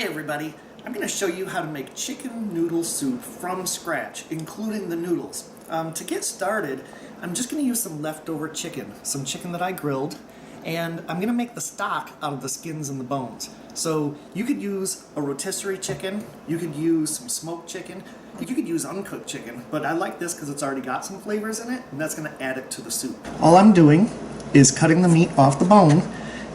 Hey everybody, I'm going to show you how to make chicken noodle soup from scratch, including the noodles. To get started, I'm just going to use some leftover chicken, some chicken that I grilled, and I'm going to make the stock out of the skins and the bones. So you could use a rotisserie chicken, you could use some smoked chicken, you could use uncooked chicken, but I like this because it's already got some flavors in it, and that's going to add it to the soup. All I'm doing is cutting the meat off the bone,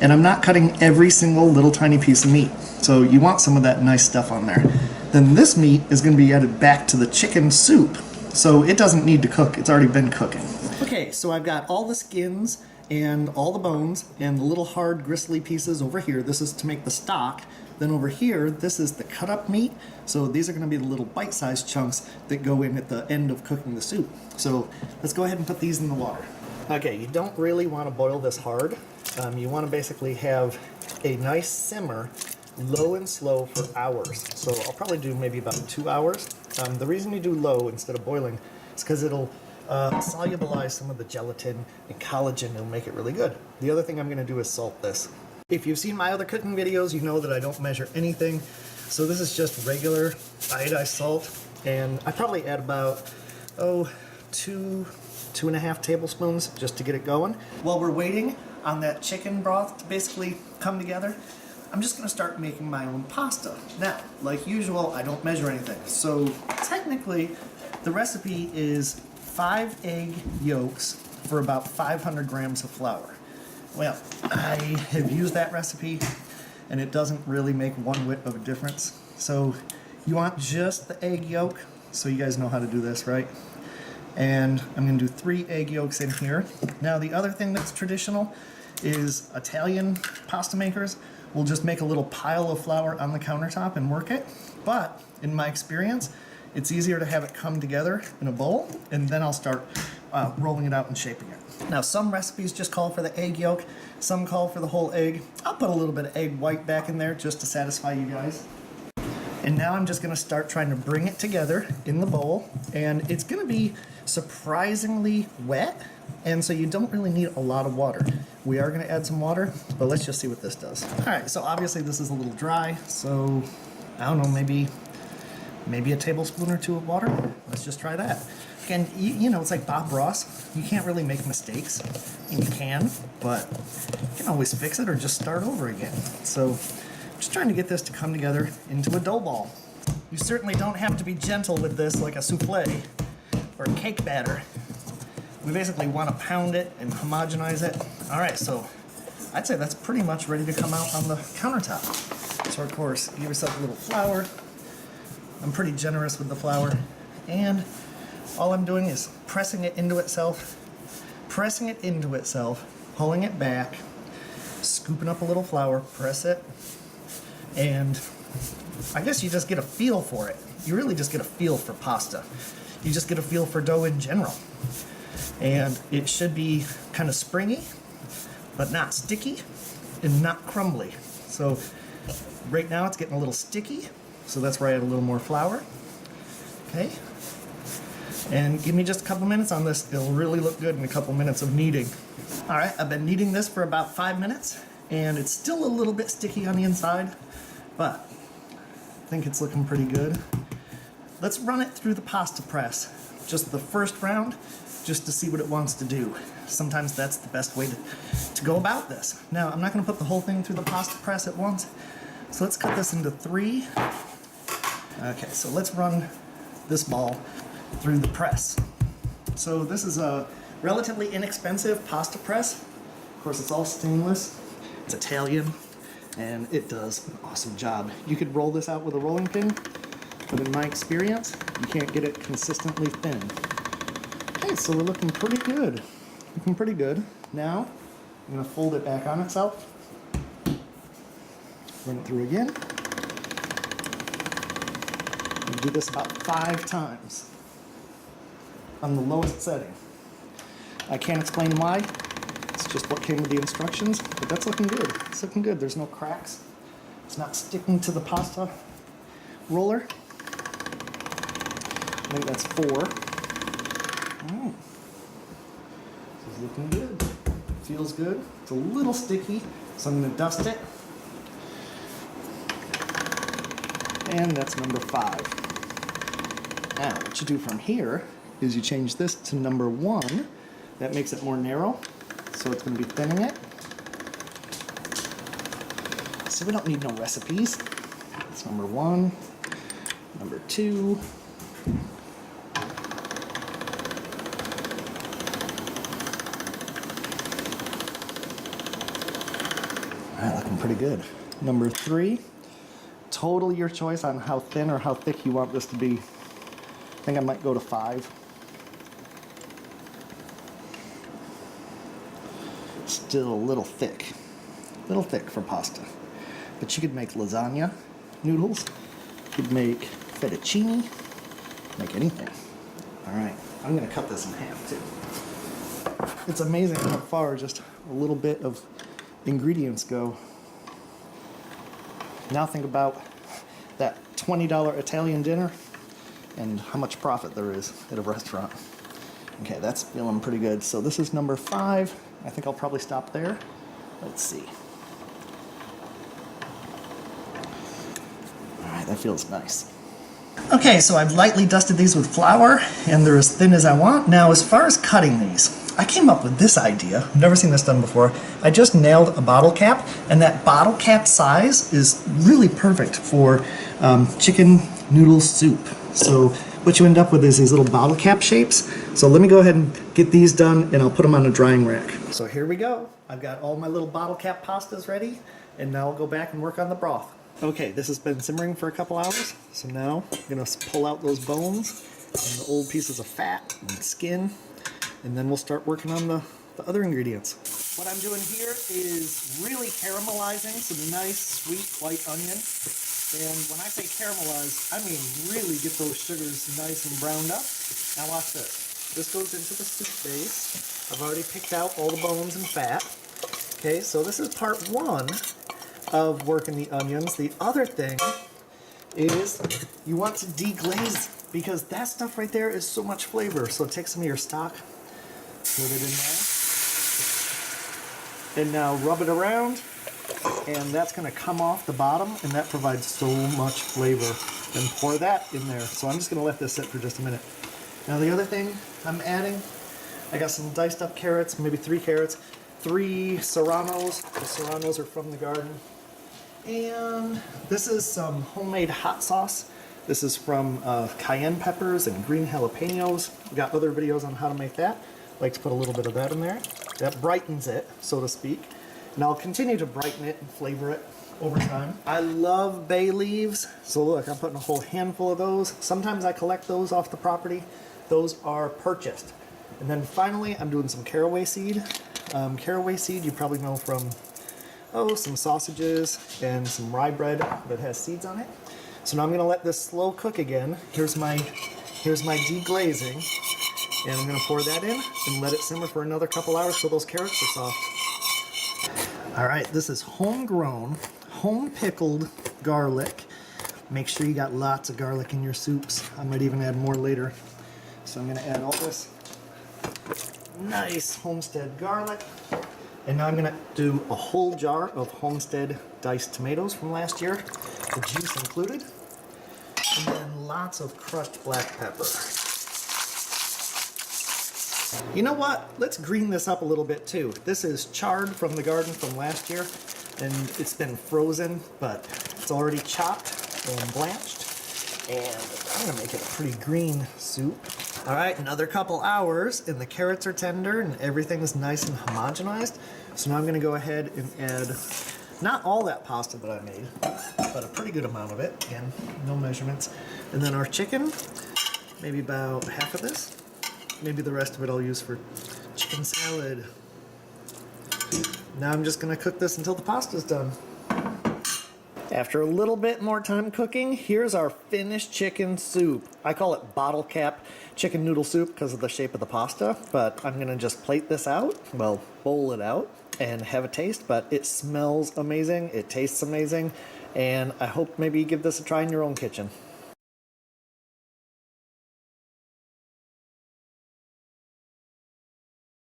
and I'm not cutting every single little tiny piece of meat. So you want some of that nice stuff on there. Then this meat is going to be added back to the chicken soup, so it doesn't need to cook. It's already been cooking. Okay, so I've got all the skins and all the bones and the little hard gristly pieces over here. This is to make the stock. Then over here, this is the cut up meat. So these are going to be the little bite-sized chunks that go in at the end of cooking the soup. So let's go ahead and put these in the water. Okay, you don't really want to boil this hard. You want to basically have a nice simmer, low and slow for hours. So I'll probably do maybe about 2 hours. The reason you do low instead of boiling is because it'll solubilize some of the gelatin and collagen and make it really good. The other thing I'm going to do is salt this. If you've seen my other cooking videos, you know that I don't measure anything. So this is just regular iodized salt, and I probably add about, 2.5 tablespoons just to get it going. While we're waiting on that chicken broth to basically come together, I'm just going to start making my own pasta. Now, like usual, I don't measure anything. So technically, the recipe is 5 egg yolks for about 500 grams of flour. Well, I have used that recipe, and it doesn't really make one whit of a difference. So you want just the egg yolk, so you guys know how to do this, right? And I'm going to do 3 egg yolks in here. Now, the other thing that's traditional is Italian pasta makers will just make a little pile of flour on the countertop and work it. But in my experience, it's easier to have it come together in a bowl, and then I'll start rolling it out and shaping it. Now, some recipes just call for the egg yolk, some call for the whole egg. I'll put a little bit of egg white back in there just to satisfy you guys. And now I'm just going to start trying to bring it together in the bowl, and it's going to be surprisingly wet, and so you don't really need a lot of water. We are going to add some water, but let's just see what this does. Alright, so obviously this is a little dry, so I don't know, maybe a tablespoon or 2 of water. Let's just try that. Again, you know, it's like Bob Ross. You can't really make mistakes. And you can, but you can always fix it or just start over again. So I'm just trying to get this to come together into a dough ball. You certainly don't have to be gentle with this like a souffle or a cake batter. We basically want to pound it and homogenize it. All right, so I'd say that's pretty much ready to come out on the countertop. So of course, give yourself a little flour. I'm pretty generous with the flour, and all I'm doing is pressing it into itself, pulling it back, scooping up a little flour, press it, and I guess you just get a feel for it. You really just get a feel for pasta. You just get a feel for dough in general. And it should be kind of springy, but not sticky and not crumbly. So right now it's getting a little sticky, so that's where I add a little more flour. Okay. And give me just a couple minutes on this. It'll really look good in a couple minutes of kneading. All right, I've been kneading this for about 5 minutes, and it's still a little bit sticky on the inside, but I think it's looking pretty good. Let's run it through the pasta press, just the first round, just to see what it wants to do. Sometimes that's the best way to go about this. Now, I'm not going to put the whole thing through the pasta press at once, so let's cut this into 3. Okay, so let's run this ball through the press. So this is a relatively inexpensive pasta press. Of course, it's all stainless. It's Italian, and it does an awesome job. You could roll this out with a rolling pin, but in my experience, you can't get it consistently thin. Okay, so we're looking pretty good. Now, I'm going to fold it back on itself. Run it through again. We'll do this about 5 times on the lowest setting. I can't explain why. It's just what came with the instructions, but that's looking good. It's looking good. There's no cracks. It's not sticking to the pasta roller. I think that's 4. Alright. This is looking good. Feels good. It's a little sticky, so I'm going to dust it. And that's number 5. Now, what you do from here is you change this to number 1. That makes it more narrow, so it's going to be thinning it. So we don't need no recipes. That's number 1, number 2. All right, looking pretty good. Number 3, totally your choice on how thin or how thick you want this to be. I think I might go to 5. Still a little thick for pasta. But you could make lasagna noodles, you could make fettuccine, make anything. All right, I'm gonna cut this in half too. It's amazing how far just a little bit of ingredients go. Now think about that $20 Italian dinner and how much profit there is at a restaurant. Okay, that's feeling pretty good. So this is number 5. I think I'll probably stop there. Let's see. All right, that feels nice. Okay, so I've lightly dusted these with flour, and they're as thin as I want. Now, as far as cutting these, I came up with this idea. I've never seen this done before. I just nailed a bottle cap, and that bottle cap size is really perfect for chicken noodle soup. So what you end up with is these little bottle cap shapes. So let me go ahead and get these done, and I'll put them on a drying rack. So here we go. I've got all my little bottle cap pastas ready, and now I'll go back and work on the broth. Okay, this has been simmering for a couple hours, so now I'm gonna pull out those bones and the old pieces of fat and skin, and then we'll start working on the other ingredients. What I'm doing here is really caramelizing some nice sweet white onion. And when I say caramelize, I mean really get those sugars nice and browned up. Now watch this. This goes into the soup base. I've already picked out all the bones and fat. Okay, so this is part 1 of working the onions. The other thing is you want to deglaze, because that stuff right there is so much flavor. So take some of your stock, put it in there, and now rub it around, and that's going to come off the bottom, and that provides so much flavor. Then pour that in there. So I'm just going to let this sit for just a minute. Now the other thing I'm adding, I got some diced up carrots, maybe 3 carrots, 3 serranos. The serranos are from the garden. And this is some homemade hot sauce. This is from cayenne peppers and green jalapenos. We've got other videos on how to make that. I like to put a little bit of that in there. That brightens it, so to speak. And I'll continue to brighten it and flavor it over time. I love bay leaves. So look, I'm putting a whole handful of those. Sometimes I collect those off the property. Those are purchased. And then finally, I'm doing some caraway seed. Caraway seed you probably know from some sausages and some rye bread that has seeds on it. So now I'm going to let this slow cook again. Here's my deglazing, and I'm going to pour that in and let it simmer for another couple hours so those carrots are soft. All right, this is homegrown, home pickled garlic. Make sure you got lots of garlic in your soups. I might even add more later. So I'm going to add all this nice homestead garlic. And now I'm going to do a whole jar of homestead diced tomatoes from last year, the juice included, and then lots of crushed black pepper. You know what? Let's green this up a little bit too. This is chard from the garden from last year, and it's been frozen, but it's already chopped and blanched, and I'm going to make it a pretty green soup. All right, another couple hours, and the carrots are tender, and everything's nice and homogenized. So now I'm going to go ahead and add, not all that pasta that I made, but a pretty good amount of it. Again, no measurements. And then our chicken, maybe about half of this. Maybe the rest of it I'll use for chicken salad. Now I'm just going to cook this until the pasta's done. After a little bit more time cooking, here's our finished chicken soup. I call it bottle cap chicken noodle soup because of the shape of the pasta, but I'm going to just plate this out, well, bowl it out, and have a taste, but it smells amazing, it tastes amazing, and I hope maybe you give this a try in your own kitchen.